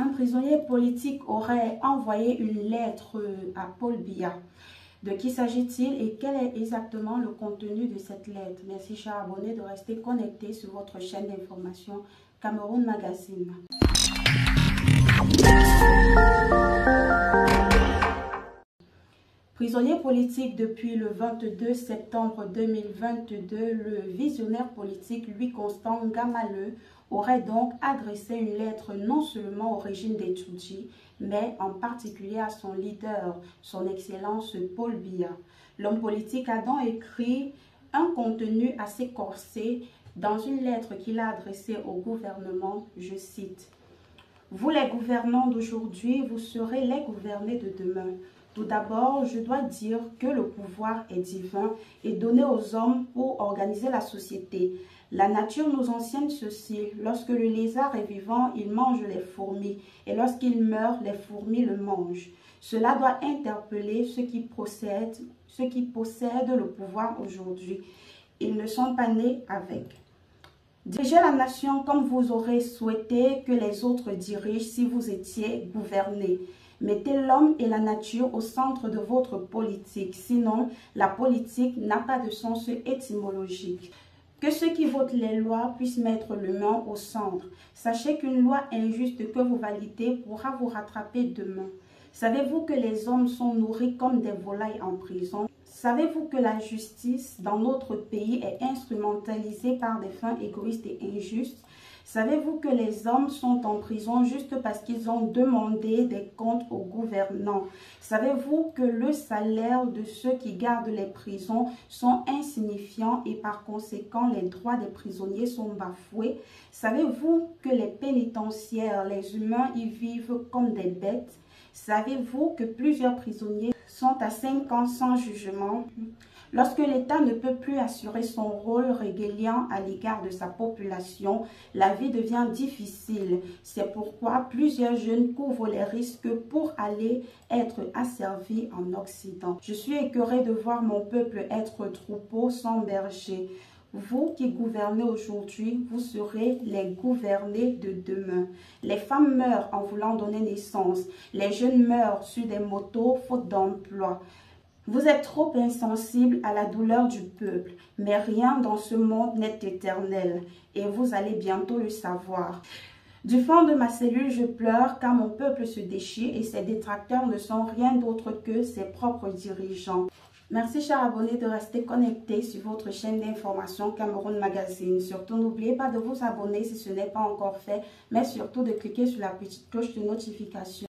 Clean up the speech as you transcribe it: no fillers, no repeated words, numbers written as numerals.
Un prisonnier politique aurait envoyé une lettre à Paul Biya. De qui s'agit-il et quel est exactement le contenu de cette lettre? Merci, chers abonnés, de rester connectés sur votre chaîne d'information Cameroun Magazine. Prisonnier politique depuis le 22 septembre 2022, le visionnaire politique Louis Constant Ngamaleu aurait donc adressé une lettre non seulement au régime des Tutsis, mais en particulier à son leader, son Excellence Paul Biya. L'homme politique a donc écrit un contenu assez corsé dans une lettre qu'il a adressée au gouvernement, je cite: « Vous les gouvernants d'aujourd'hui, vous serez les gouvernés de demain. Tout d'abord, je dois dire que le pouvoir est divin et donné aux hommes pour organiser la société. La nature nous enseigne ceci: lorsque le lézard est vivant, il mange les fourmis, et lorsqu'il meurt, les fourmis le mangent. Cela doit interpeller ceux qui possèdent le pouvoir aujourd'hui. Ils ne sont pas nés avec. Dirigez la nation comme vous aurez souhaité que les autres dirigent si vous étiez gouverné. Mettez l'homme et la nature au centre de votre politique, sinon la politique n'a pas de sens étymologique. Que ceux qui votent les lois puissent mettre l'humain au centre. Sachez qu'une loi injuste que vous validez pourra vous rattraper demain. Savez-vous que les hommes sont nourris comme des volailles en prison? Savez-vous que la justice dans notre pays est instrumentalisée par des fins égoïstes et injustes? Savez-vous que les hommes sont en prison juste parce qu'ils ont demandé des comptes aux gouvernants? Savez-vous que le salaire de ceux qui gardent les prisons sont insignifiants et par conséquent les droits des prisonniers sont bafoués? Savez-vous que les pénitentiaires, les humains y vivent comme des bêtes? Savez-vous que plusieurs prisonniers sont à 5 ans sans jugement? Lorsque l'État ne peut plus assurer son rôle régalien à l'égard de sa population, la vie devient difficile. C'est pourquoi plusieurs jeunes couvrent les risques pour aller être asservis en Occident. Je suis écœurée de voir mon peuple être troupeau sans berger. Vous qui gouvernez aujourd'hui, vous serez les gouvernés de demain. Les femmes meurent en voulant donner naissance. Les jeunes meurent sur des motos faute d'emploi. Vous êtes trop insensible à la douleur du peuple, mais rien dans ce monde n'est éternel et vous allez bientôt le savoir. Du fond de ma cellule, je pleure car mon peuple se déchire et ses détracteurs ne sont rien d'autre que ses propres dirigeants. Merci, chers abonnés, de rester connectés sur votre chaîne d'information Cameroun Magazine. Surtout, n'oubliez pas de vous abonner si ce n'est pas encore fait, mais surtout de cliquer sur la petite cloche de notification.